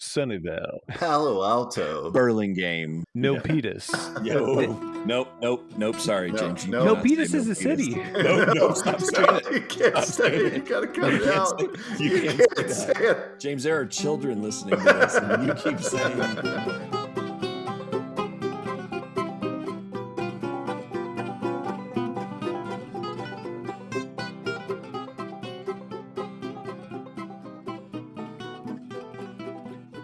Sunnyvale, Palo Alto, Burlingame. Milpitas. Nope. Sorry, No, James. You no. cannot Milpitas say is a city. No, stop saying it. You can't Stop say saying it. You gotta cut it out. You You can't can't say say that. it. James, there are children listening to this, and you keep saying.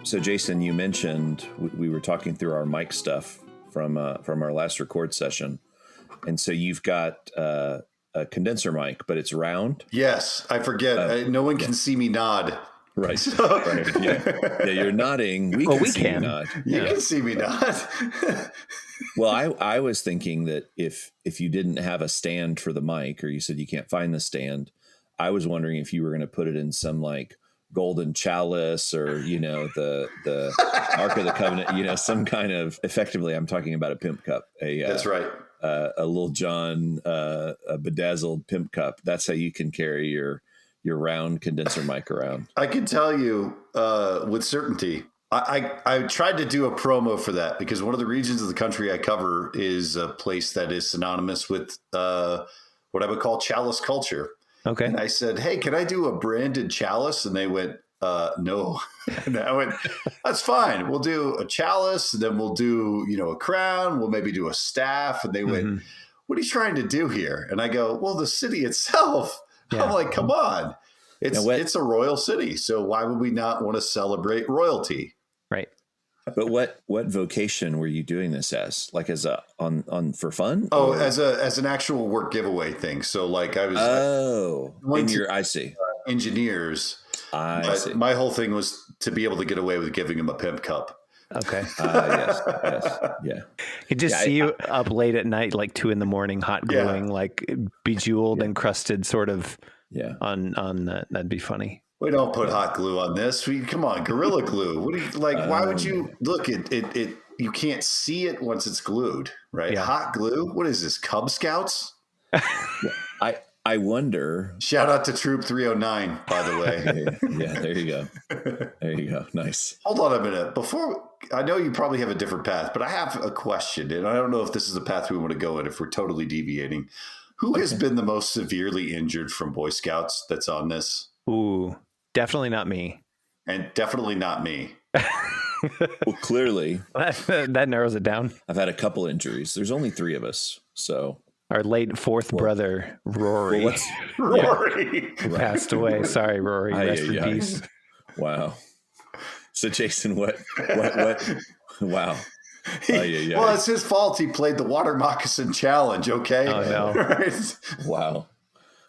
So, Jason, you mentioned we were talking through our mic stuff from our last record session, and so you've got a condenser mic, but it's round. Yes, I forget. No one can see me nod. Right. So- Right. Yeah, you're nodding. We Well, can we see can. you nod. You Yeah. can see me nod. Well, I was thinking that if you didn't have a stand for the mic, or you said you can't find the stand, I was wondering if you were going to put it in some like golden chalice, or the Ark of the Covenant, some kind of. Effectively, I'm talking about a pimp cup. That's right. A Lil Jon, a bedazzled pimp cup. That's how you can carry your round condenser mic around. I can tell you with certainty. I tried to do a promo for that because one of the regions of the country I cover is a place that is synonymous with what I would call chalice culture. Okay. And I said, hey, can I do a branded chalice? And they went, no. And I went, that's fine. We'll do a chalice. And then we'll do, a crown. We'll maybe do a staff. And they went, what are you trying to do here? And I go, well, the city itself. Yeah. I'm like, come on. Now, It's a royal city. So why would we not want to celebrate royalty? Right. But what vocation were you doing this as? Like as on for fun? Oh, or? as an actual work giveaway thing. So like I was I see. engineers. I see. My whole thing was to be able to get away with giving him a pimp cup. Okay. Yes, yeah. I could just see you up late at night, like 2 a.m, hot gluing, like bejeweled, encrusted, sort of. Yeah. On that'd be funny. We don't put hot glue on this. Come on, Gorilla Glue. What do you like? Why would you look? It you can't see it once it's glued, right? Yeah. Hot glue. What is this? Cub Scouts? I wonder. Shout out to Troop 309, by the way. Yeah, there you go. There you go. Nice. Hold on a minute. Before, I know you probably have a different path, but I have a question, and I don't know if this is a path we want to go in. If we're totally deviating, who has been the most severely injured from Boy Scouts that's on this? Ooh, definitely not me. And definitely not me. Well, clearly, that narrows it down. I've had a couple injuries. There's only 3 of us, so. Our late fourth brother, Rory, Rory. passed away. Sorry, Rory. Rest in peace. Wow. So, Jason, what? Wow. Well, it's his fault. He played the water moccasin challenge. Okay. Oh no. Right? Wow.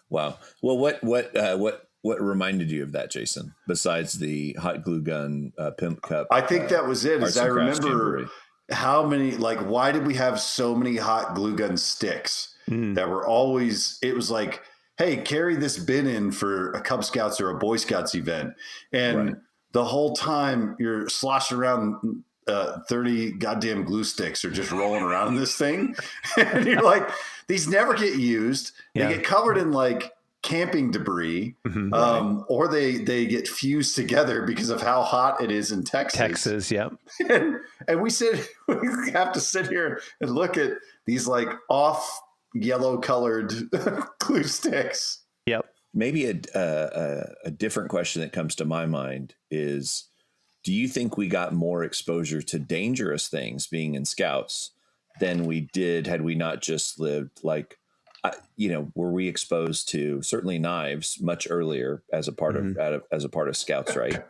Well, what reminded you of that, Jason? Besides the hot glue gun, pimp cup? I think that was it. As I remember how many, why did we have so many hot glue gun sticks that were always, it was like, hey, carry this bin in for a Cub Scouts or a Boy Scouts event. And the whole time you're sloshing around 30 goddamn glue sticks are just rolling around in this thing. And you're like, these never get used. They get covered in camping debris, or they get fused together because of how hot it is in Texas. Yep. And we have to sit here and look at these off yellow colored glue sticks. Yep. Maybe a different question that comes to my mind is, do you think we got more exposure to dangerous things being in Scouts than we did had we not just lived were we exposed to certainly knives much earlier as a part of Scouts, right?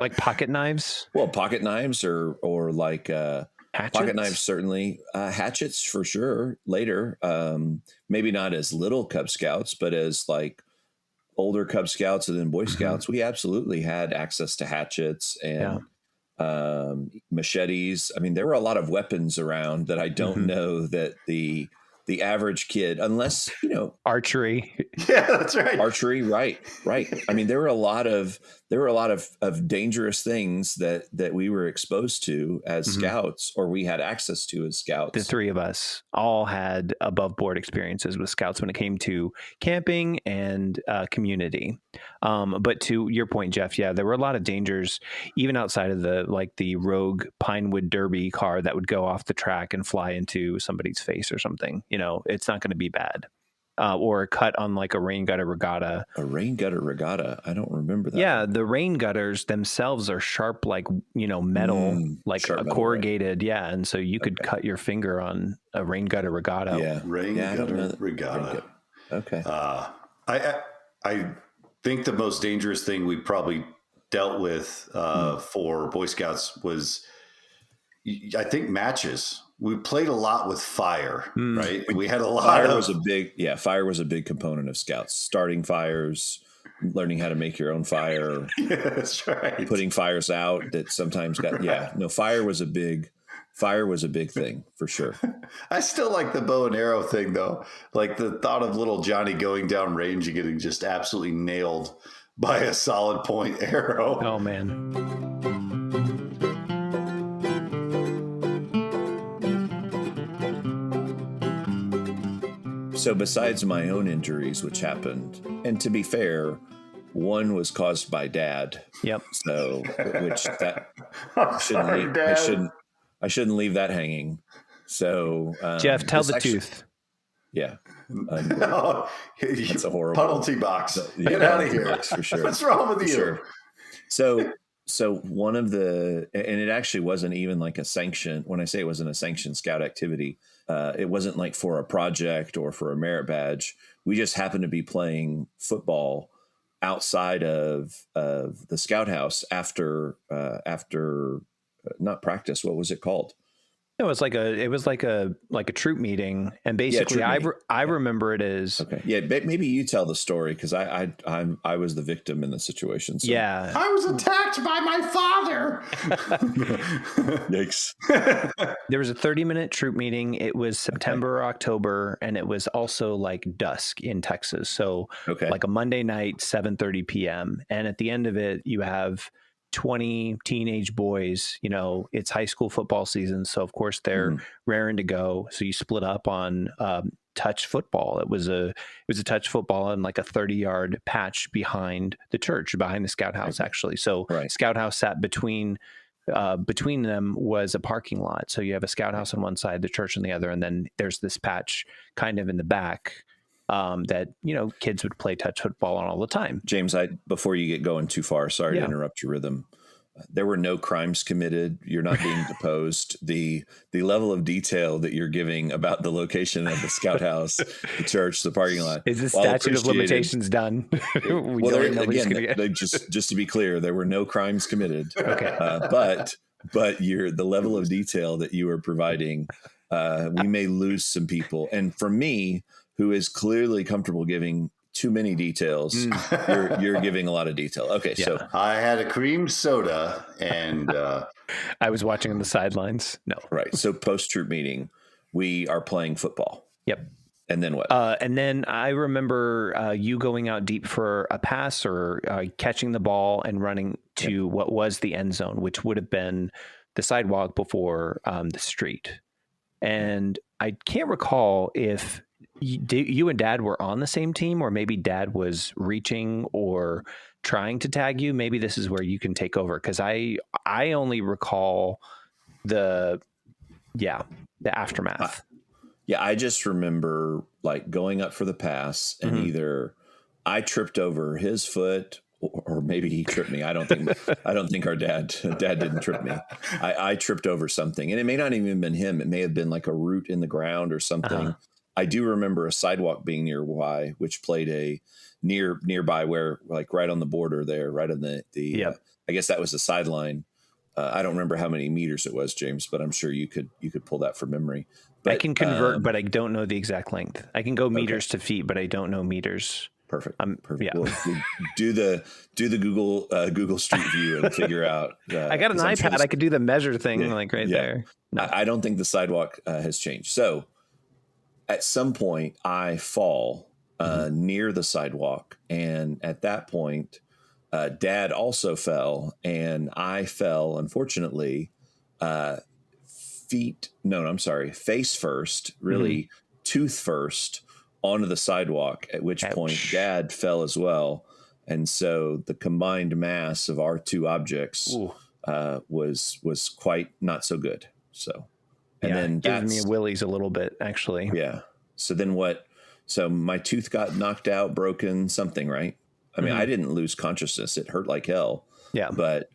Like pocket knives? Well, pocket knives or hatchets? Pocket knives, certainly. Hatchets for sure later. Maybe not as little Cub Scouts, but as older Cub Scouts and then Boy Scouts, we absolutely had access to hatchets and machetes. I mean, there were a lot of weapons around that I don't know that the average kid, unless, archery. Yeah, that's right. Archery. Right. I mean, there were a lot of dangerous things that we were exposed to as Scouts, or we had access to as Scouts. The 3 of us all had above board experiences with Scouts when it came to camping and community. But to your point, Jeff, yeah, there were a lot of dangers, even outside of the rogue Pinewood Derby car that would go off the track and fly into somebody's face or something. It's not going to be bad. Or cut on like a rain gutter regatta. A rain gutter regatta? I don't remember that. Yeah, the rain gutters themselves are sharp, like metal, like a corrugated. Right. Yeah, and so you could cut your finger on a rain gutter regatta. Yeah, rain gutter regatta. Okay. I think the most dangerous thing we probably dealt with for Boy Scouts was, I think, matches. We played a lot with fire, right? We had a lot fire of... Fire was a big component of Scouts. Starting fires, learning how to make your own fire. Yeah, that's right. Putting fires out that sometimes fire was a big thing for sure. I still like the bow and arrow thing though. Like the thought of little Johnny going down range and getting just absolutely nailed by a solid point arrow. Oh man. So besides my own injuries, which happened, and to be fair, one was caused by Dad. Yep. So, I shouldn't leave that hanging. So, Jeff, tell the truth. Yeah. No, that's a horrible penalty box. Get out of here. For sure. What's wrong with you? Sure. So one of and it actually wasn't even like a sanction. When I say it wasn't a sanctioned Scout activity, it wasn't like for a project or for a merit badge. We just happened to be playing football outside of the Scout house after not practice. What was it called? It was like a troop meeting, and basically, I remember it as okay. Yeah, maybe you tell the story because I was the victim in the situation. So. Yeah, I was attacked by my father. Yikes! There was a 30-minute troop meeting. It was September or October, and it was also like dusk in Texas. So like a Monday night, 7:30 p.m. And at the end of it, you have 20 teenage boys. It's high school football season, so of course they're raring to go. So you split up on touch football. It was a touch football and like a 30-yard patch behind the church, behind the Scout house, actually. So Scout house sat between them was a parking lot. So you have a Scout house on one side, the church on the other, and then there's this patch kind of in the back that kids would play touch football on all the time. James, before you get going too far, sorry to interrupt your rhythm. There were no crimes committed. You're not being deposed. The level of detail that you're giving about the location of the Scout house, the church, the parking lot. Is the statute of limitations done? Just to be clear, there were no crimes committed. Okay. But the level of detail that you are providing, we may lose some people. And for me, who is clearly comfortable giving too many details, you're giving a lot of detail. Okay, yeah. So I had a cream soda and I was watching on the sidelines. No. Right. So post-troop meeting, we are playing football. Yep. And then what? And then I remember you going out deep for a pass or catching the ball and running to what was the end zone, which would have been the sidewalk before the street. And I can't recall if you and Dad were on the same team, or maybe Dad was reaching or trying to tag you. Maybe this is where you can take over, because I only recall the aftermath. I just remember like going up for the pass and either I tripped over his foot or maybe he tripped me. I don't think our dad didn't trip me. I tripped over something, and it may not even have been him. It may have been like a root in the ground or something. I do remember a sidewalk being nearby, which played a nearby where, like, right on the border there, right on the I guess that was the sideline. I don't remember how many meters it was, James, but I'm sure you could pull that from memory. But, I can convert, but I don't know the exact length. I can go meters to feet, but I don't know meters. Perfect. Perfect. Yeah. We'll do the Google Street View and figure out. I got an iPad. I could do the measure thing there. No. I don't think the sidewalk has changed. So at some point I fall near the sidewalk. And at that point, Dad also fell, and I fell, unfortunately, face first, really tooth first onto the sidewalk, at which point Dad fell as well. And so the combined mass of our two objects was quite not so good. So, and then giving me a willies a little bit, actually. Yeah. So then what? So my tooth got knocked out, broken, something, right? I mean, I didn't lose consciousness. It hurt like hell. Yeah. But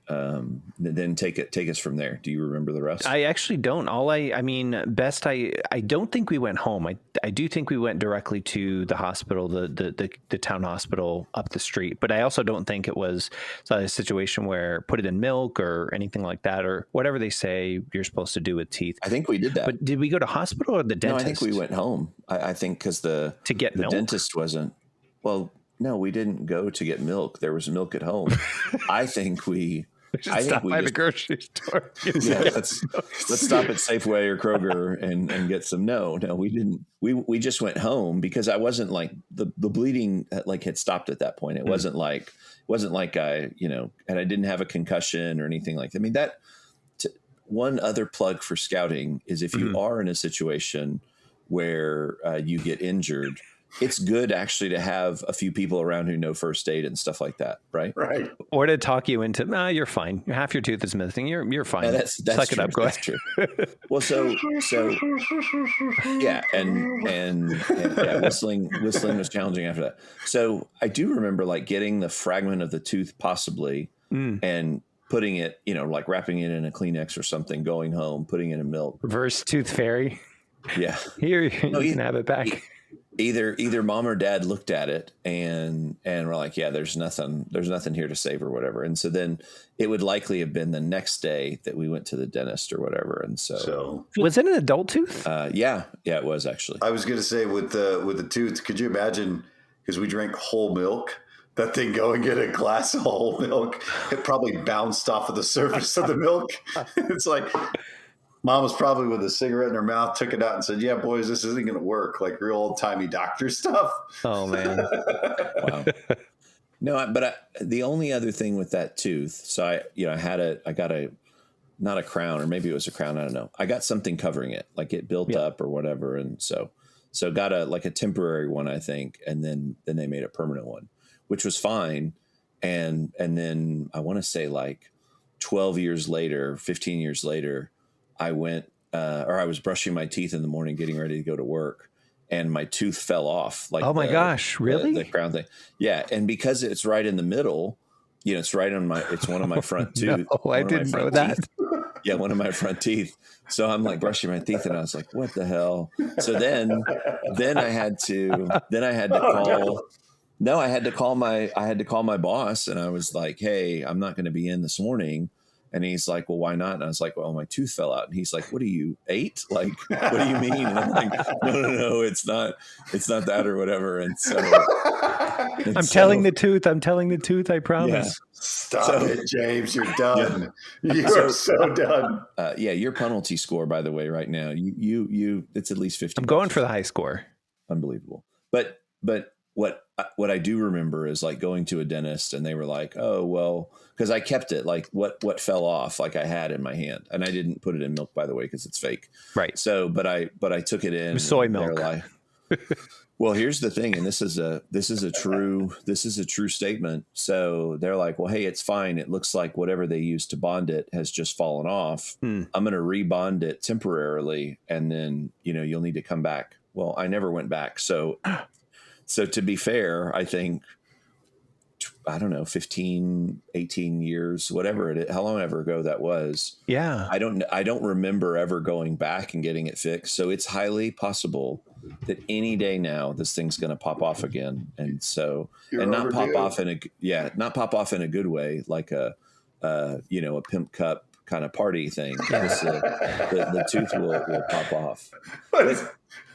then take us from there. Do you remember the rest? I actually don't. I don't think we went home. I do think we went directly to the hospital, the town hospital up the street. But I also don't think it was a situation where put it in milk or anything like that, or whatever they say you're supposed to do with teeth. I think we did that. But did we go to hospital or the dentist? No, I think we went home. I think because the dentist wasn't. Well, no, we didn't go to get milk. There was milk at home. I think we stop by the grocery store. Yeah, let's stop at Safeway or Kroger and get some. No, we didn't. We just went home because I wasn't like the bleeding had stopped at that point. It wasn't like I, and I didn't have a concussion or anything like that. I mean, one other plug for scouting is if you are in a situation where you get injured, it's good actually to have a few people around who know first aid and stuff like that, right? Right. Or to talk you into, you're fine. Half your tooth is missing. You're fine. Yeah, that's Suck true. it up. Go that's ahead. True. Well, so yeah, and whistling was challenging after that. So I do remember getting the fragment of the tooth possibly and putting it, like wrapping it in a Kleenex or something, going home, putting it in milk. Reverse tooth fairy. Yeah. Here, you can have it back. Either mom or dad looked at it and were like, yeah, there's nothing here to save or whatever. And so then it would likely have been the next day that we went to the dentist or whatever. And so was it an adult tooth? Yeah, it was actually. I was going to say with the tooth, could you imagine, because we drank whole milk, that thing go and get a glass of whole milk, it probably bounced off of the surface of the milk. It's like, Mom was probably with a cigarette in her mouth, took it out and said, yeah, boys, this isn't going to work. Like real old timey doctor stuff. Oh, man. Wow. No, but the only other thing with that tooth, so I got not a crown, or maybe it was a crown. I don't know. I got something covering it, like it built up or whatever. And so got a temporary one, I think. And then they made a permanent one, which was fine. And then I want to say 12 years later, 15 years later, I went, I was brushing my teeth in the morning, getting ready to go to work, and my tooth fell off. Oh my gosh, really? The crown thing. Yeah. And because it's right in the middle, it's one of my front teeth. No, I didn't know that. Yeah. One of my front teeth. So I'm brushing my teeth and I was like, what the hell? So then I had to call my boss, and I was like, hey, I'm not going to be in this morning. And he's like, well, why not? And I was like, well, my tooth fell out. And he's like, what are you, 8? Like, what do you mean? And I'm like, no, it's not that or whatever. And so I'm telling the tooth, I promise. Yeah. Stop it, James. You're done. Yeah. You are so done. Your penalty score, by the way, right now, you it's at least 50. I'm going for the high score. Unbelievable. But what I do remember is going to a dentist, and they were like, oh, well, because I kept it, what fell off, I had in my hand, and I didn't put it in milk, by the way, because it's fake. Right. So, but I took it in. It was soy milk. Well, here's the thing. And this is a true statement. So they're like, well, hey, it's fine. It looks like whatever they used to bond it has just fallen off. I'm going to rebond it temporarily. And then, you'll need to come back. Well, I never went back. So to be fair, I think, I don't know, 15, 18 years, whatever how long ever ago that was. Yeah. I don't remember ever going back and getting it fixed. So it's highly possible that any day now this thing's going to pop off again. And so, not pop off in a good way, like a pimp cup kind of party thing. The tooth will pop off.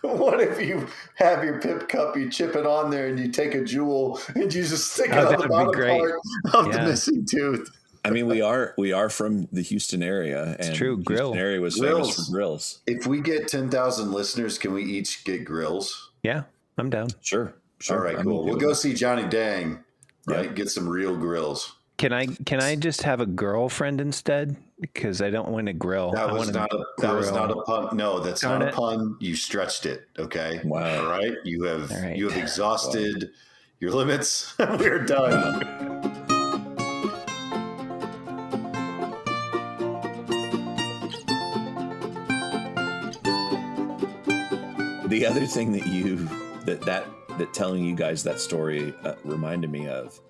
What if you have your pip cup, you chip it on there, and you take a jewel and you just stick it on the bottom part of the missing tooth? I mean, we are from the Houston area. And it's true. Grill. Houston area was famous for grills. If we get 10,000 listeners, can we each get grills? Yeah, I'm down. Sure. All right, cool. We'll go see Johnny Dang, right? Yeah. Get some real grills. Can I just have a girlfriend instead? Because I don't want to grill. That was not a pun. No, that's not a pun. You stretched it. Okay. Wow. All right. You have exhausted your limits. We're done. The other thing that telling you guys that story reminded me of,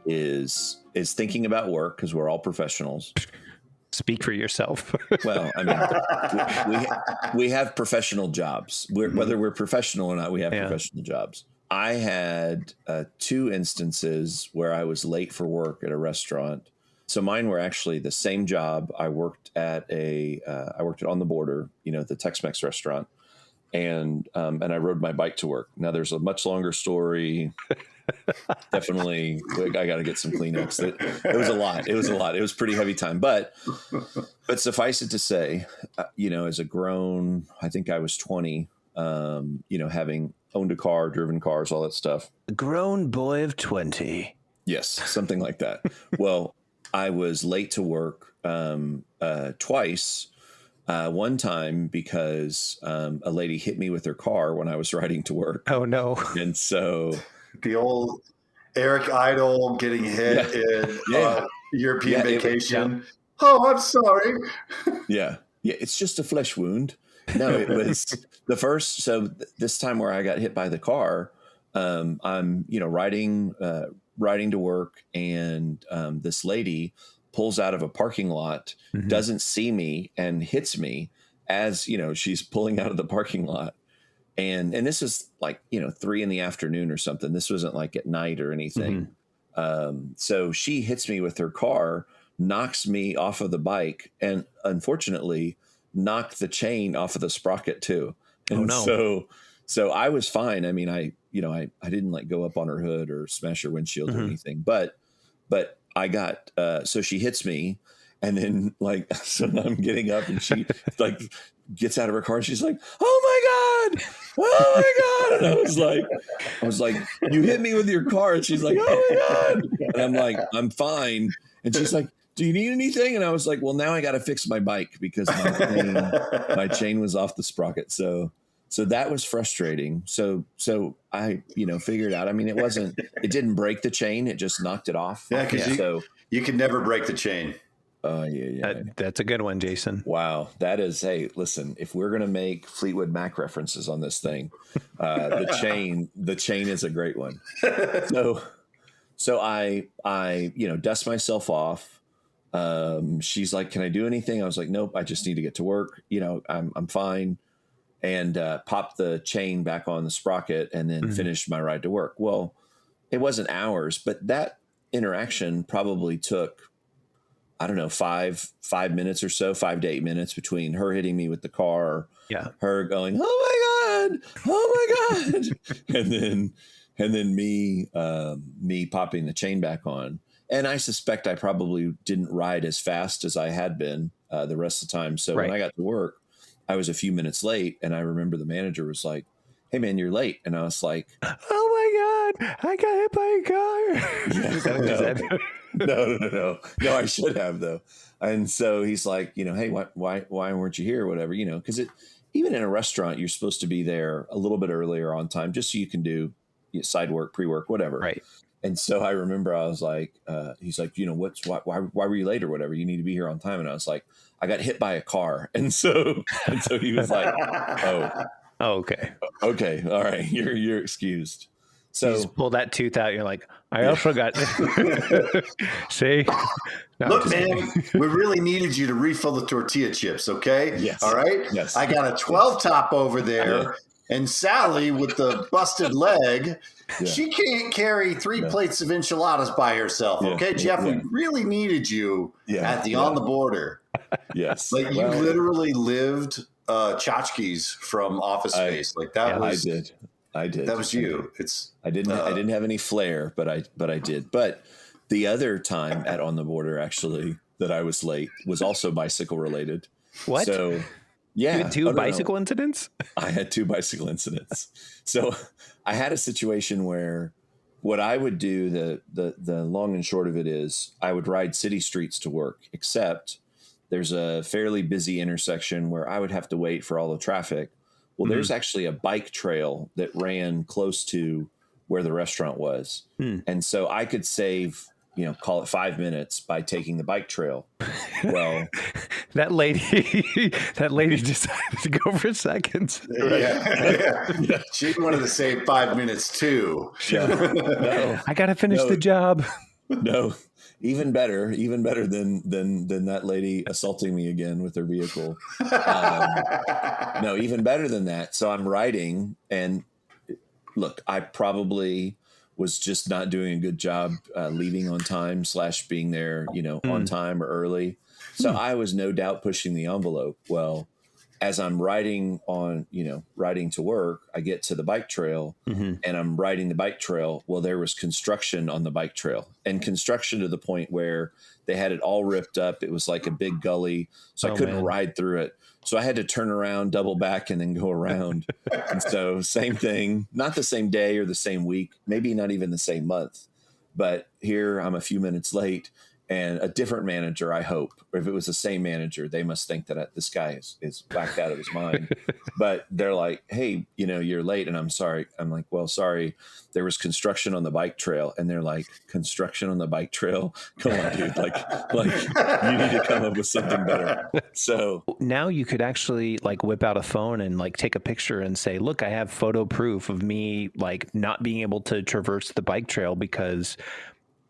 is thinking about work, because we're all professionals. Speak for yourself. Well, I mean, we have professional jobs. Whether we're professional or not, we have professional jobs. I had 2 instances where I was late for work at a restaurant. So mine were actually the same job. I worked at On the Border, the Tex-Mex restaurant. And I rode my bike to work. Now there's a much longer story. Definitely, I got to get some Kleenex. It was a lot. It was pretty heavy time. But suffice it to say, as a grown, I think I was 20. Having owned a car, driven cars, all that stuff. A grown boy of 20. Yes, something like that. Well, I was late to work twice. One time because a lady hit me with her car when I was riding to work. Oh, no. And so the old Eric Idle getting hit in European Vacation. Oh, I'm sorry. Yeah, it's just a flesh wound. No, it was the first. So this time where I got hit by the car, I'm riding to work, and this lady pulls out of a parking lot, doesn't see me, and hits me as, she's pulling out of the parking lot. And this is like, 3 p.m. or something. This wasn't like at night or anything. So she hits me with her car, knocks me off of the bike, and unfortunately knocked the chain off of the sprocket too. And so I was fine. I mean, I didn't like go up on her hood or smash her windshield or anything, but I got, so she hits me, and then so I'm getting up, and she gets out of her car, and she's like, oh my God. And I was like, you hit me with your car. And she's like, oh my God. And I'm like, I'm fine. And she's like, do you need anything? And I was like, well, now I got to fix my bike because my chain was off the sprocket. So that was frustrating. So I, figured out, I mean, it didn't break the chain. It just knocked it off. Yeah. Cause you can never break the chain. Oh yeah. That's a good one, Jason. Wow. That is, hey, listen, if we're going to make Fleetwood Mac references on this thing, the chain is a great one. So I dust myself off. She's like, can I do anything? I was like, nope, I just need to get to work. I'm fine. And popped the chain back on the sprocket, and then finished my ride to work. Well, it wasn't hours, but that interaction probably took, I don't know, 5 minutes or so, 5 to 8 minutes between her hitting me with the car, her going, oh my God, and then me popping the chain back on. And I suspect I probably didn't ride as fast as I had been the rest of the time. So when I got to work, I was a few minutes late, and I remember the manager was like, hey man, you're late. And I was like, oh my God, I got hit by a car. No, I should have though. And so he's like, hey, why weren't you here? Or whatever, because even in a restaurant, you're supposed to be there a little bit earlier on time, just so you can do side work, pre-work, whatever. Right. And so I remember I was like, he's like, why were you late or whatever? You need to be here on time. And I was like, I got hit by a car. And so he was like, oh, okay. Okay. All right. You're excused. So you just pull that tooth out. You're like, I also got, see, no, look, man, we really needed you to refill the tortilla chips. Okay. Yes. All right. Yes. I got a 12 top over there. And Sally with the busted leg, she can't carry 3 plates of enchiladas by herself. Okay, Jeff, we really needed you at the On the Border. Yes. You literally lived tchotchkes from Office Space. That was I did. That was you. I didn't have any flair, but I did. But the other time at On the Border actually that I was late was also bicycle related. What? So yeah. You had 2 bicycle incidents? I had 2 bicycle incidents. So I had a situation where what I would do, the long and short of it is I would ride city streets to work, except there's a fairly busy intersection where I would have to wait for all the traffic. Well, there's actually a bike trail that ran close to where the restaurant was. And so I could save, call it 5 minutes by taking the bike trail. Well, that lady decided to go for seconds. Right? Yeah. She wanted to save 5 minutes too. No, I got to finish the job. No, even better than that lady assaulting me again with her vehicle. No, even better than that. So I'm riding, and look, I probably was just not doing a good job leaving on time / being there, on time or early. So I was no doubt pushing the envelope. Well, as I'm riding to work, I get to the bike trail and I'm riding the bike trail. Well, there was construction on the bike trail, and construction to the point where they had it all ripped up. It was like a big gully. So I couldn't ride through it. So I had to turn around, double back, and then go around. And so same thing, not the same day or the same week, maybe not even the same month. But here I'm a few minutes late, and a different manager, I hope, or if it was the same manager, they must think that this guy is whacked out of his mind. But they're like, hey, you're late. And I'm sorry. I'm like, well, sorry. There was construction on the bike trail. And they're like, construction on the bike trail? Come on, dude. Like you need to come up with something better. So now you could actually whip out a phone and take a picture and say, look, I have photo proof of me not being able to traverse the bike trail because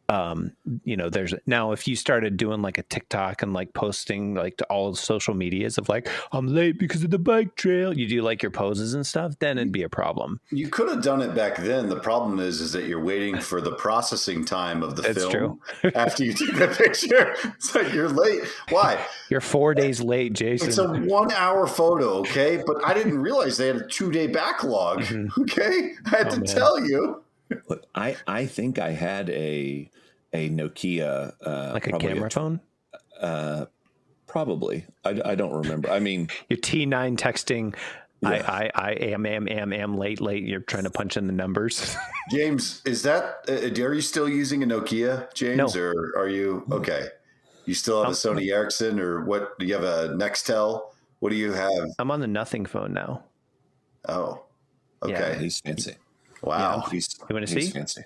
there's now, if you started doing a TikTok and posting to all social medias of I'm late because of the bike trail, you do your poses and stuff, then it'd be a problem. You could have done it back then. The problem is that you're waiting for the processing time of the That's film true. after you take the picture. So you're late. Why? You're 4 days late, Jason. It's a 1 hour photo. Okay. But I didn't realize they had a 2-day backlog. Okay. I had to tell you. Look, I think I had a Nokia, a camera phone? Probably. I don't remember. I mean, your T9 texting. Yeah. I am late. You're trying to punch in the numbers. James, is that? Are you still using a Nokia, James, no. or are you okay? You still have a Sony Ericsson, or what? Do you have a Nextel? What do you have? I'm on the Nothing phone now. Oh, okay. Yeah, he's fancy. Wow. Yeah. You want to see? Fancy.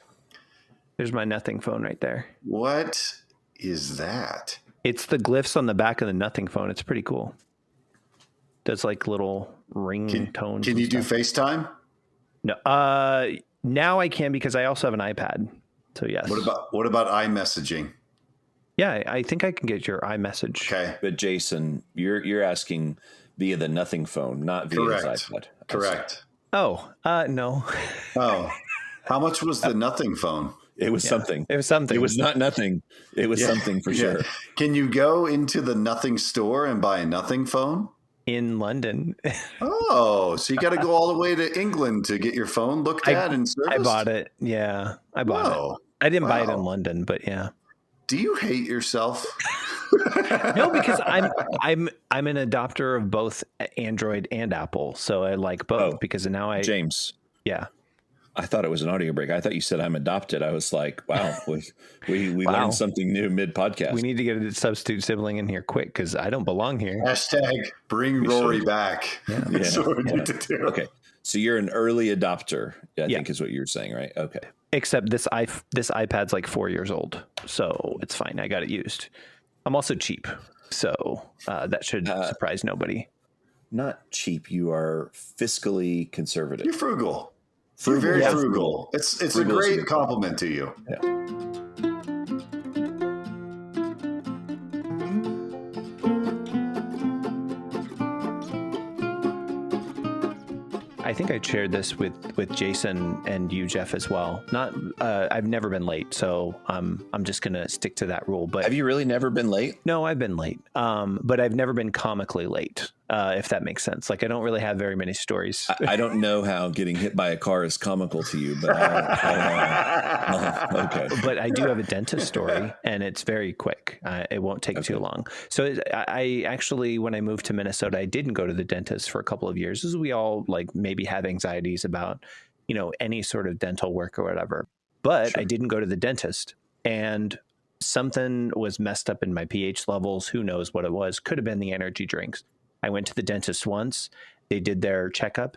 There's my Nothing phone right there. What is that? It's the glyphs on the back of the Nothing phone. It's pretty cool. Does little ring tones. Can you do FaceTime? No. Now I can, because I also have an iPad. So yes. What about iMessaging? Yeah, I think I can get your iMessage. Okay. But Jason, you're asking via the Nothing phone, not via his iPad. Correct. Oh, no. Oh, how much was the Nothing phone? It was something. It was something. It was not nothing. It was something for sure. Can you go into the Nothing store and buy a Nothing phone? In London. Oh, so you got to go all the way to England to get your phone looked at and serviced? I bought it. Yeah, I bought it. I didn't buy it in London, but yeah. Do you hate yourself? No, because I'm an adopter of both Android and Apple, so I like both because now James. Yeah. I thought it was an audio break. I thought you said I'm adopted. I was like, wow, we learned something new mid-podcast. We need to get a substitute sibling in here quick because I don't belong here. Hashtag bring Rory back. Yeah. That's what we need to do. Okay. So you're an early adopter, I think is what you're saying, right? Okay. Except this iPad's 4 years old, so it's fine. I got it used. I'm also cheap, so that should surprise nobody. Not cheap. You are fiscally conservative. You're frugal. You're very frugal. It's a great compliment to you. Yeah. I think I shared this with Jason and you, Jeff, as well. I've never been late, so I'm just gonna stick to that rule. But have you really never been late? No, I've been late. But I've never been comically late. If that makes sense. I don't really have very many stories. I don't know how getting hit by a car is comical to you, but okay. But I do have a dentist story, and it's very quick. It won't take too long. So I actually, when I moved to Minnesota, I didn't go to the dentist for a couple of years, as we all maybe have anxieties about, any sort of dental work or whatever. But I didn't go to the dentist, and something was messed up in my pH levels. Who knows what it was? Could have been the energy drinks. I went to the dentist once. They did their checkup,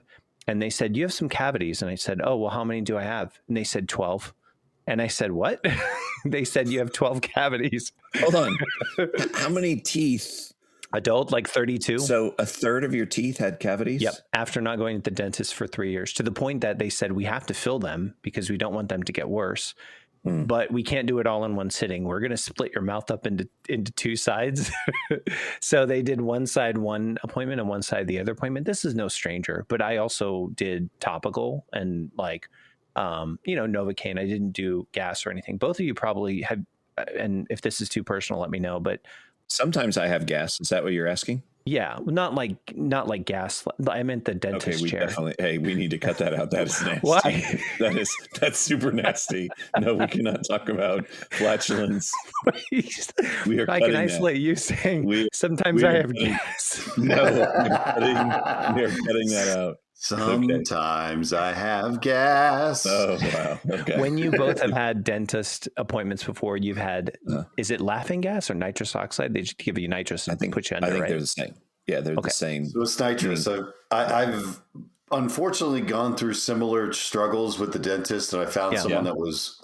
And they said, you have some cavities. And I said, oh, well, how many do I have? And they said 12. And I said, what? They said, you have 12 cavities. Hold on. How many teeth? Adult, like 32. So a third of your teeth had cavities? Yep. After not going to the dentist for 3 years, to the point that they said we have to fill them because we don't want them to get worse. But we can't do it all in one sitting. We're going to split your mouth up into two sides. So they did one side, one appointment, and one side, the other appointment. This is no stranger, but I also did topical and like, Novocaine. I didn't do gas or anything. Both of you probably have, and if this is too personal, let me know, but sometimes I have gas. Is that what you're asking? Yeah, not like gas. I meant the dentist chair. We need to cut that out. That is nasty. Why? That's super nasty. No, we cannot talk about flatulence. I can isolate you saying sometimes I have gas. No, we are cutting that out. Sometimes I have gas. Oh, wow. Okay. When you both have had dentist appointments before, you've had, is it laughing gas or nitrous oxide? They just give you nitrous and put you under, I think right? they're the same. Yeah, they're the same. So it's nitrous. So I've unfortunately gone through similar struggles with the dentist, and I found someone that was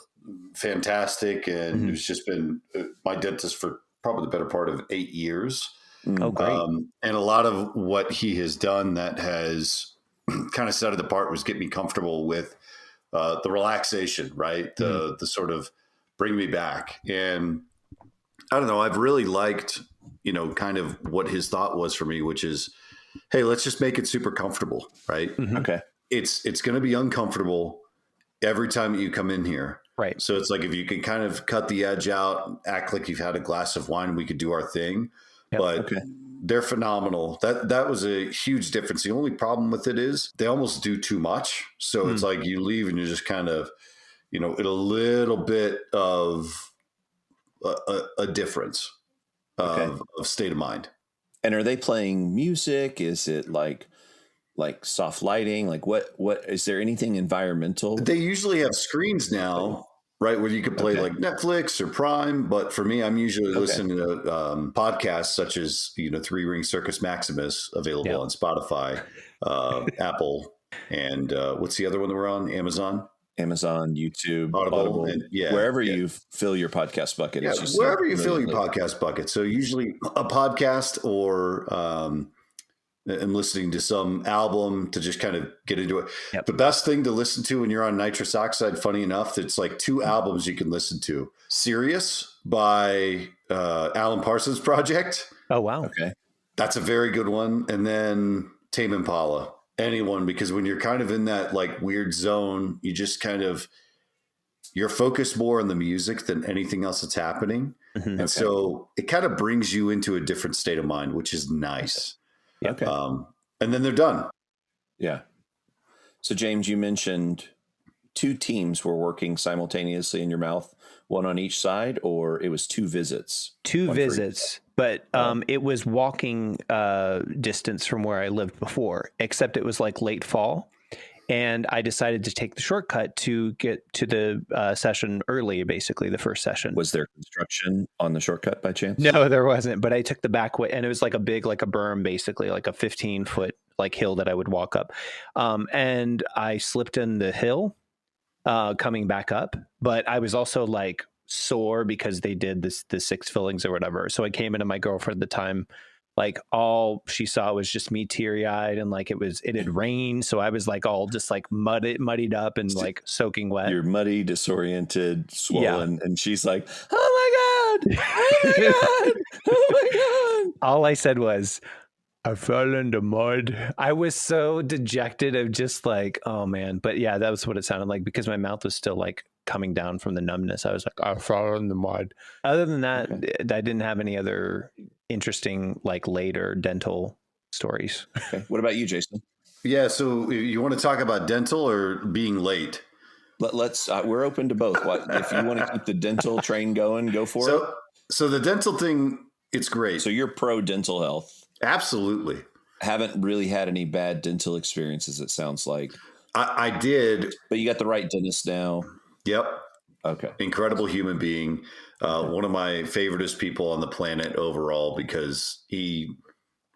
fantastic and who's just been my dentist for probably the better part of 8 years. Oh, great. And a lot of what he has done that has kind of set it apart was get me comfortable with the relaxation, right? The sort of bring me back. And I don't know, I've really liked, kind of what his thought was for me, which is, hey, let's just make it super comfortable, right? Okay. It's going to be uncomfortable every time that you come in here. Right. So it's like, if you can kind of cut the edge out, act like you've had a glass of wine, we could do our thing. Yep. But they're phenomenal. That was a huge difference. The only problem with it is they almost do too much. So it's like you leave and you're just kind of, in a little bit of a difference of state of mind. And are they playing music? Is it like soft lighting? Like what is there anything environmental? They usually have screens now, right, where you could play like Netflix or Prime. But for me, I'm usually listening to podcasts such as, Three Ring Circus Maximus, available on Spotify, Apple, and what's the other one that we're on? Amazon, YouTube, Audible. And, wherever you fill your podcast bucket. Yeah, wherever you fill your podcast bucket. So usually a podcast or I'm listening to some album to just kind of get into it. Yep. The best thing to listen to when you're on nitrous oxide, funny enough, it's like 2 albums you can listen to. Sirius by Alan Parsons Project. Oh, wow. Okay. That's a very good one. And then Tame Impala. Anyone, because when you're kind of in that like weird zone, you just kind of, you're focused more on the music than anything else that's happening. And so it kind of brings you into a different state of mind, which is nice. Okay. And then they're done. Yeah. So James, you mentioned 2 teams were working simultaneously in your mouth, one on each side, or it was 2 visits? 2 visits, but it was walking distance from where I lived before, except it was like late fall. And I decided to take the shortcut to get to the session early, basically the first session. Was there construction on the shortcut by chance? No, there wasn't. But I took the back way, and it was like a berm, basically like a 15-foot like hill that I would walk up. And I slipped in the hill coming back up, but I was also like sore because they did the 6 fillings or whatever. So I came into my girlfriend at the time. Like all she saw was just me teary-eyed, and like it had rained. So I was like all just like muddied up and like soaking wet. You're muddy, disoriented, swollen. And she's like, oh my God, oh my God, oh my God. All I said was, I fell into mud. I was so dejected of just like, oh man. But yeah, that was what it sounded like, because my mouth was still like coming down from the numbness. I was like, I fell in the mud. Other than that, I didn't have any other interesting like later dental stories. Okay. What about you, Jason? Yeah. So you want to talk about dental or being late? Let's we're open to both. If you want to keep the dental train going, go for it. So the dental thing, it's great. So you're pro dental health. Absolutely. Haven't really had any bad dental experiences, it sounds like. I did. But you got the right dentist now. Yep. Okay. Incredible human being. One of my favoriteest people on the planet overall, because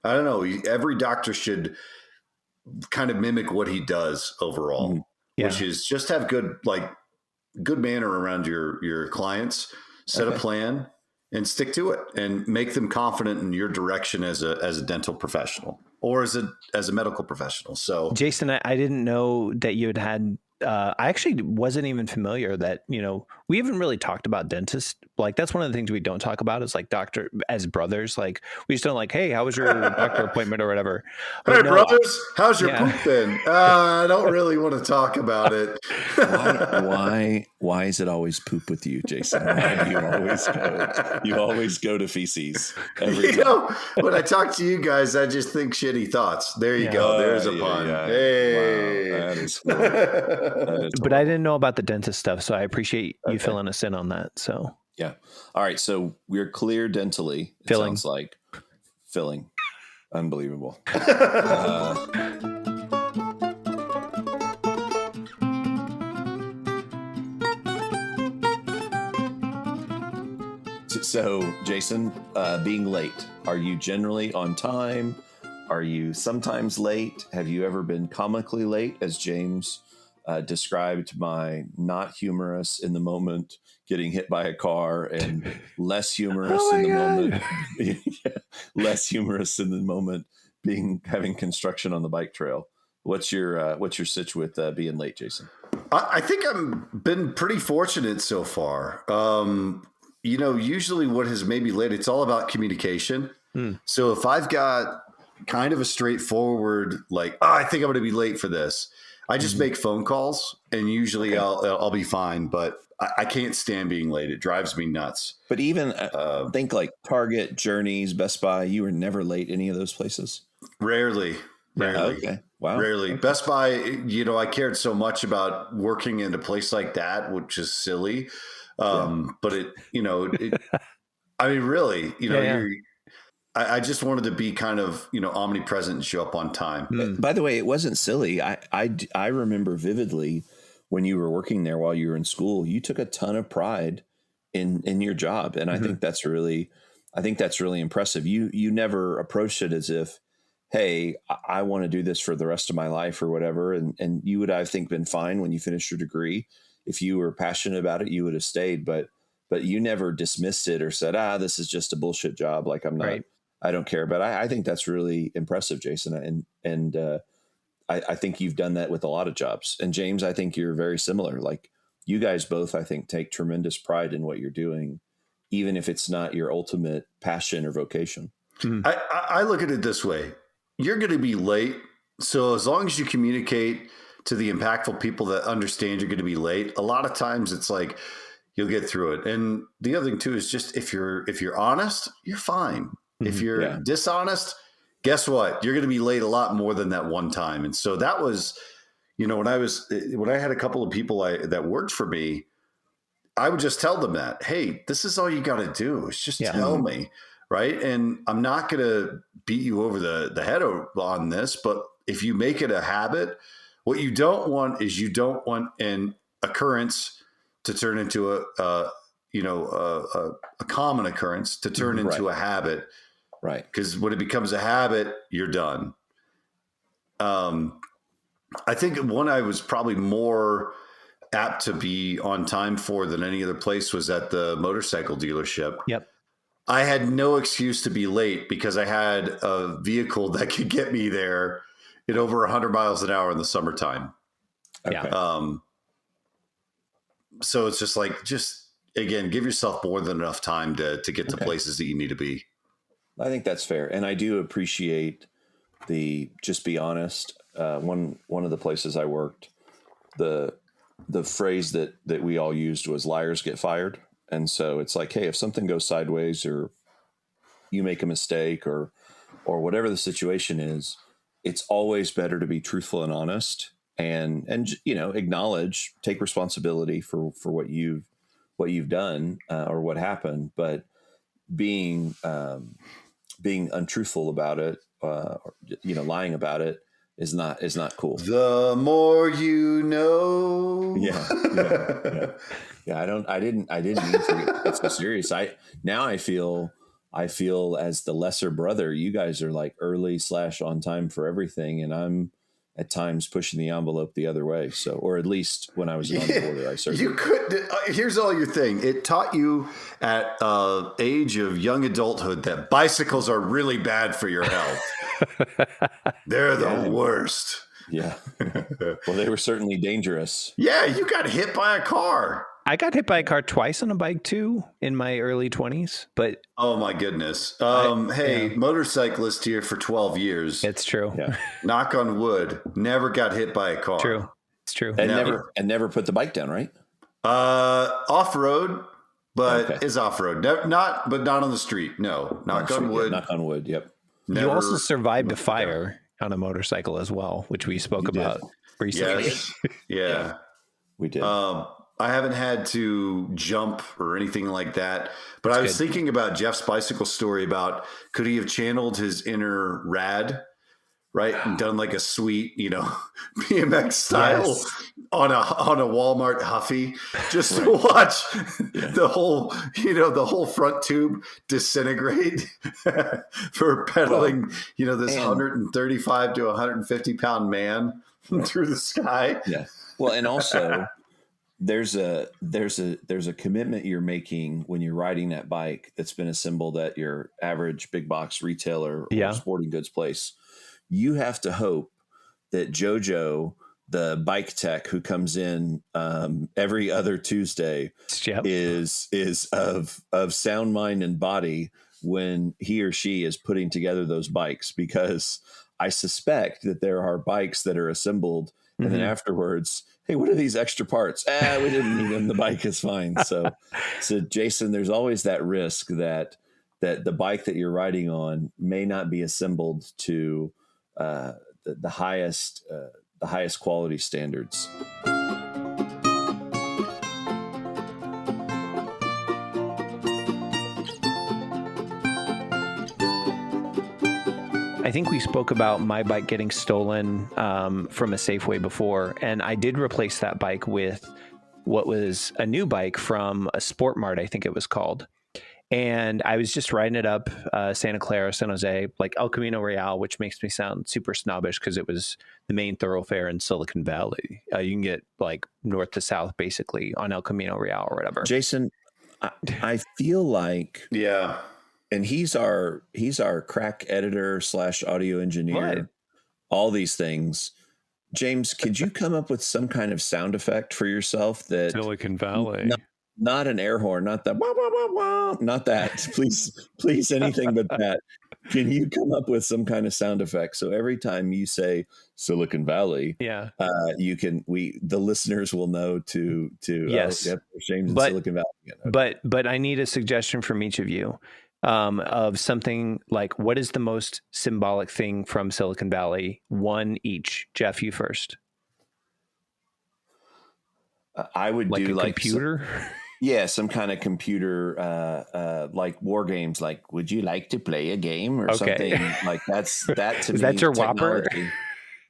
every doctor should kind of mimic what he does overall, which is just have good manner around your clients, set a plan and stick to it and make them confident in your direction as a dental professional or as a medical professional. So Jason, I didn't know that you had I actually wasn't even familiar that, we haven't really talked about dentists. Like, that's one of the things we don't talk about is like doctor as brothers. Like, we just don't like, hey, how was your doctor appointment or whatever? But hey, brothers, how's your poop then? I don't really want to talk about it. Why is it always poop with you, Jason? Why do you always go to feces every time? When I talk to you guys, I just think shitty thoughts. There you go. There's a pun. Yeah. Hey. Wow, that is cool. But I didn't know about the dentist stuff, so I appreciate you filling us in on that. So yeah. All right. So we're clear dentally. It sounds like filling. Unbelievable. So, Jason, being late, are you generally on time? Are you sometimes late? Have you ever been comically late, as James described my not humorous in the moment getting hit by a car, and less humorous moment, less humorous in the moment having construction on the bike trail? What's your sitch with being late, Jason? I think I've been pretty fortunate so far. Usually what has made me late, it's all about communication. So if I've got kind of a straightforward, I think I'm going to be late for this, I just make phone calls and usually I'll be fine, but I can't stand being late. It drives me nuts. But even think like Target, Journeys, Best Buy, you were never late any of those places? Rarely. Okay. Wow. Rarely. Okay. Best Buy, I cared so much about working in a place like that, which is silly. But really, I just wanted to be kind of, omnipresent and show up on time. By the way, it wasn't silly. I remember vividly when you were working there while you were in school, you took a ton of pride in your job. And I think that's really impressive. You never approached it as if, hey, I want to do this for the rest of my life or whatever. And you would, I think, been fine when you finished your degree. If you were passionate about it, you would have stayed, but you never dismissed it or said, this is just a bullshit job. Like I'm not, right. I don't care. But I think that's really impressive, Jason. And I think you've done that with a lot of jobs. And James, I think you're very similar. Like you guys both, I think, take tremendous pride in what you're doing, even if it's not your ultimate passion or vocation. I look at it this way. You're going to be late. So as long as you communicate to the impactful people that understand you're going to be late, a lot of times it's like you'll get through it. And the other thing too is just if you're honest, you're fine. If you're dishonest, guess what? You're going to be late a lot more than that one time. And so that was, when I had a couple of people that worked for me, I would just tell them that, hey, this is all you got to do is just tell me, right? And I'm not going to beat you over the head on this, but if you make it a habit, what you don't want is an occurrence to turn into a common occurrence to turn into a habit. Right. Because when it becomes a habit, you're done. I think one I was probably more apt to be on time for than any other place was at the motorcycle dealership. Yep. I had no excuse to be late because I had a vehicle that could get me there at over 100 miles an hour in the summertime. Okay. So it's just again, give yourself more than enough time to get to places that you need to be. I think that's fair. And I do appreciate just be honest. One of the places I worked, the phrase that we all used was liars get fired. And so it's like, hey, if something goes sideways or you make a mistake or whatever the situation is, it's always better to be truthful and honest and acknowledge, take responsibility for what you've done or what happened. But being untruthful about it, lying about it is not cool. The more you know. Yeah. I didn't mean to get so serious. I feel as the lesser brother. You guys are like early / on time for everything, and I'm at times pushing the envelope the other way. So, or at least when I was on the border, I certainly. You could. Here's all your thing. It taught you at age of young adulthood that bicycles are really bad for your health. They're the worst. Yeah. Well, they were certainly dangerous. Yeah, you got hit by a car. I got hit by a car twice on a bike too in my early 20s, but oh my goodness. Motorcyclist here for 12 years. It's true. Yeah. Knock on wood. Never got hit by a car. True. It's true. And never put the bike down, right? Off-road, but is off-road. Not on the street. No. Knock on wood. Knock on wood. Yep. You also survived a fire on a motorcycle as well, which we spoke about recently. Yes. Yeah. We did. I haven't had to jump or anything like that, but I was thinking about Jeff's bicycle story about could he have channeled his inner Rad, right, and done like a sweet, BMX style on a Walmart Huffy, just to watch the whole front tube disintegrate for pedaling, this 135 to 150 pound man through the sky. Yeah. Well, and also. There's a commitment you're making when you're riding that bike that's been assembled at your average big box retailer or sporting goods place. You have to hope that JoJo, the bike tech who comes in every other Tuesday, is of sound mind and body when he or she is putting together those bikes, because I suspect that there are bikes that are assembled and then afterwards, hey, what are these extra parts? We didn't need them. The bike is fine. So Jason, there's always that risk that the bike that you're riding on may not be assembled to the highest quality standards. I think we spoke about my bike getting stolen from a Safeway before, and I did replace that bike with what was a new bike from a Sport Mart, I think it was called. And I was just riding it up Santa Clara, San Jose, like El Camino Real, which makes me sound super snobbish because it was the main thoroughfare in Silicon Valley. You can get like north to south basically on El Camino Real or whatever. Jason, I feel like and he's our crack editor / audio engineer, all these things. James, could you come up with some kind of sound effect for yourself that Silicon Valley, not an air horn, not that, wah, wah, wah, wah, not that, please, anything but that. Can you come up with some kind of sound effect? So every time you say Silicon Valley, the listeners will know to yes, James in Silicon Valley. Okay. But I need a suggestion from each of you. Of something like, what is the most symbolic thing from Silicon Valley? One each. Jeff, you first. I would do like computer. Some kind of computer, like war games. Like, would you like to play a game or something? Like that's that to me. Is that your Whopper?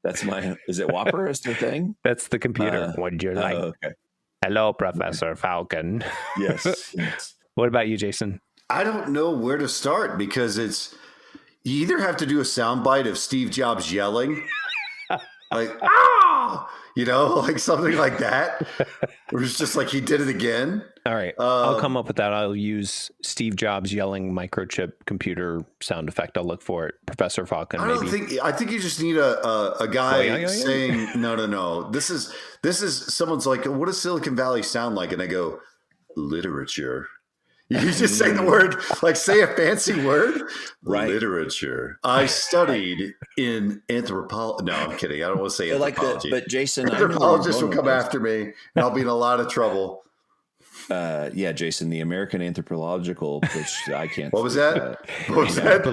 That's my. Is it Whopper? Is the thing? That's the computer. Would you like? Okay. Hello, Professor Falcon. Yes. What about you, Jason? I don't know where to start because you either have to do a soundbite of Steve Jobs yelling, like, like something like that, or it's just like he did it again. All right. I'll come up with that. I'll use Steve Jobs yelling microchip computer sound effect. I'll look for it. Professor Falcon, maybe. I think you just need a guy saying, no. This is someone's like, what does Silicon Valley sound like? And I go, literature. You just say the word, like say a fancy word. Right. Literature. I studied in anthropology. No, I'm kidding. I don't want to say anthropology. But Jason, anthropologists will come after me and I'll be in a lot of trouble. Jason, the American Anthropological, which I can't. What was that? What was that?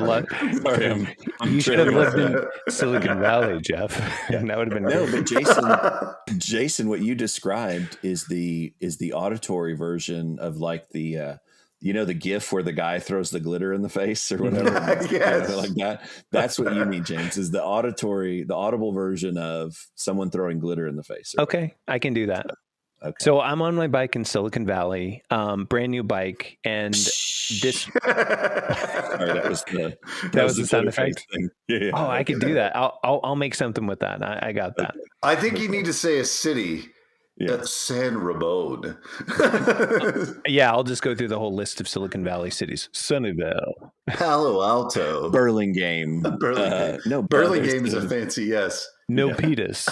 Sorry, you should have lived in Silicon Valley, Jeff. That would have been great. But Jason, what you described is the auditory version of like the the GIF where the guy throws the glitter in the face or whatever. Yes. Like that. That's what you need, James, is the audible version of someone throwing glitter in the face. Okay. I can do that. Okay. So I'm on my bike in Silicon Valley, brand new bike, and this. Sorry, that was the sound effect. Thing. Yeah, oh, I could do that. I'll make something with that. I got that. I think you need to say a city. Yeah. San Ramon. Yeah, I'll just go through the whole list of Silicon Valley cities. Sunnyvale, Palo Alto, Burlingame. Burlingame is a fancy yes. Milpitas.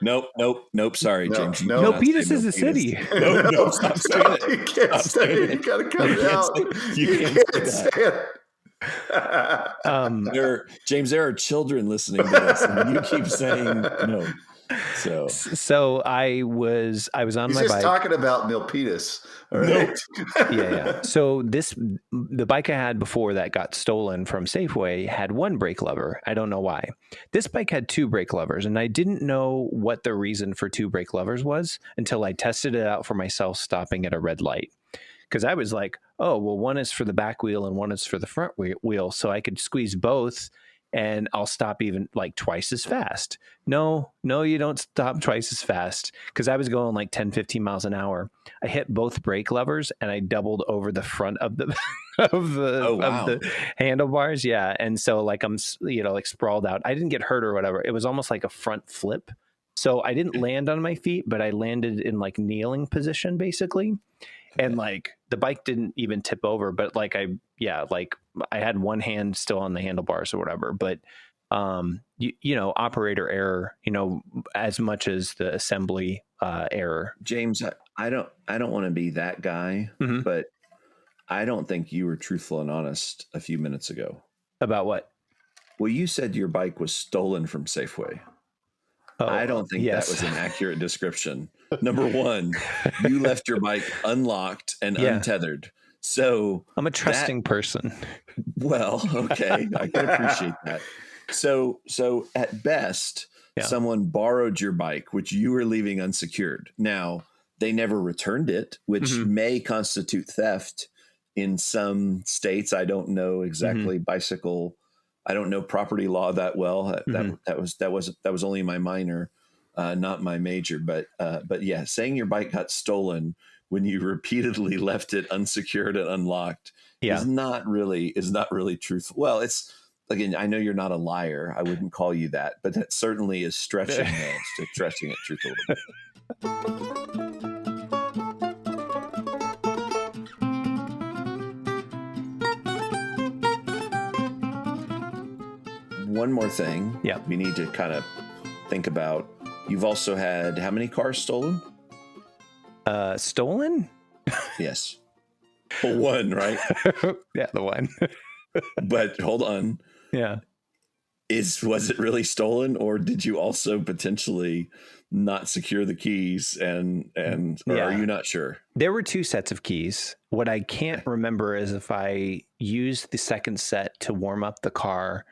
Nope. Sorry, James. Milpitas is a city. No, stop saying it. You can't say it. You got to cut it out. You can't say it. James, there are children listening to this, and you keep saying no. So I was on my bike. He's just talking about Milpitas. All right. Yeah. So the bike I had before that got stolen from Safeway had one brake lever. I don't know why. This bike had two brake levers, and I didn't know what the reason for two brake levers was until I tested it out for myself, stopping at a red light. Because I was like, oh, well, one is for the back wheel and one is for the front wheel, so I could squeeze both. And I'll stop even like twice as fast. No, you don't stop twice as fast, because I was going like 10, 15 miles an hour. I hit both brake levers and I doubled over the front of the of the handlebars. Yeah. And so like I'm, like sprawled out. I didn't get hurt or whatever. It was almost like a front flip. So I didn't land on my feet, but I landed in like kneeling position basically. And like the bike didn't even tip over, but like I had one hand still on the handlebars or whatever. But operator error, as much as the assembly error. James, I don't want to be that guy, but I don't think you were truthful and honest a few minutes ago. About what? Well, you said your bike was stolen from Safeway. Oh, I don't think that was an accurate description. Number one, you left your bike unlocked and untethered. So I'm a trusting person. Well, okay. I can appreciate that. So at best, someone borrowed your bike, which you were leaving unsecured. Now, they never returned it, which may constitute theft in some states. I don't know exactly bicycle. I don't know property law that well. That was only my minor, not my major. But yeah, saying your bike got stolen when you repeatedly left it unsecured and unlocked is not really truthful. Well, it's, again, I know you're not a liar. I wouldn't call you that, but that certainly is stretching it truth a little bit. One more thing. Yeah. We need to kind of think about. You've also had how many cars stolen? Stolen? Yes. Well, one, right? Yeah, the one. But hold on. Yeah. Was it really stolen, or did you also potentially not secure the keys or are you not sure? There were two sets of keys. What I can't remember is if I used the second set to warm up the car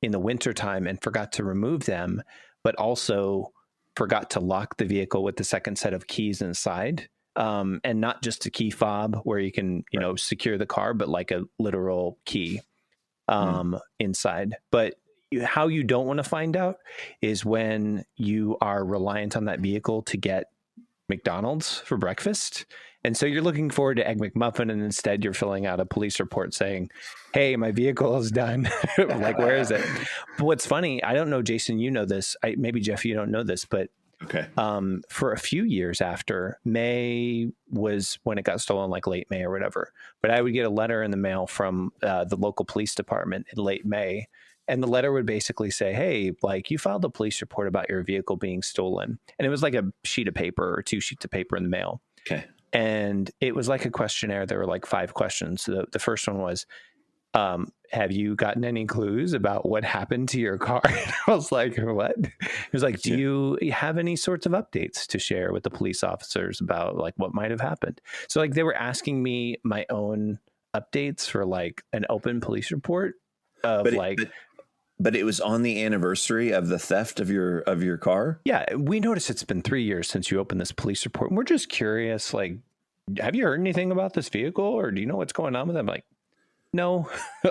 in the wintertime and forgot to remove them, but also forgot to lock the vehicle with the second set of keys inside. And not just a key fob where you can, secure the car, but like a literal key inside. But how you don't want to find out is when you are reliant on that vehicle to get McDonald's for breakfast. And so you're looking forward to Egg McMuffin, and instead you're filling out a police report saying, hey, my vehicle is done. Like, where is it? But what's funny, I don't know, Jason, you know this. Maybe Jeff, you don't know this, but okay. For a few years after, May was when it got stolen, like late May or whatever. But I would get a letter in the mail from the local police department in late May. And the letter would basically say, hey, like, you filed a police report about your vehicle being stolen. And it was like a sheet of paper or 2 sheets of paper in the mail. Okay. And it was like a questionnaire. There were like 5 questions. The first one was, have you gotten any clues about what happened to your car? And I was like, what? It was like, do you have any sorts of updates to share with the police officers about like what might have happened? So like they were asking me my own updates for like an open police report of But it was on the anniversary of the theft of your car? Yeah, we noticed it's been 3 years since you opened this police report. And we're just curious, like, have you heard anything about this vehicle, or do you know what's going on with it? I'm like, No,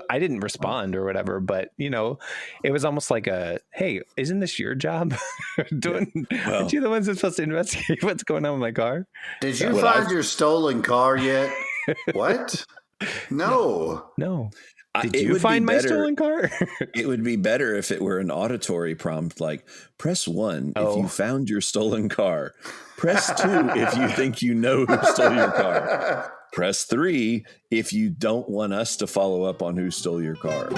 I didn't respond or whatever, but it was almost like hey, isn't this your job? Aren't you the ones that's supposed to investigate what's going on with my car? Did you find your stolen car yet? What? No. Did you find my stolen car? It would be better if it were an auditory prompt, like press 1 if you found your stolen car. Press 2 if you think you know who stole your car. Press 3 if you don't want us to follow up on who stole your car.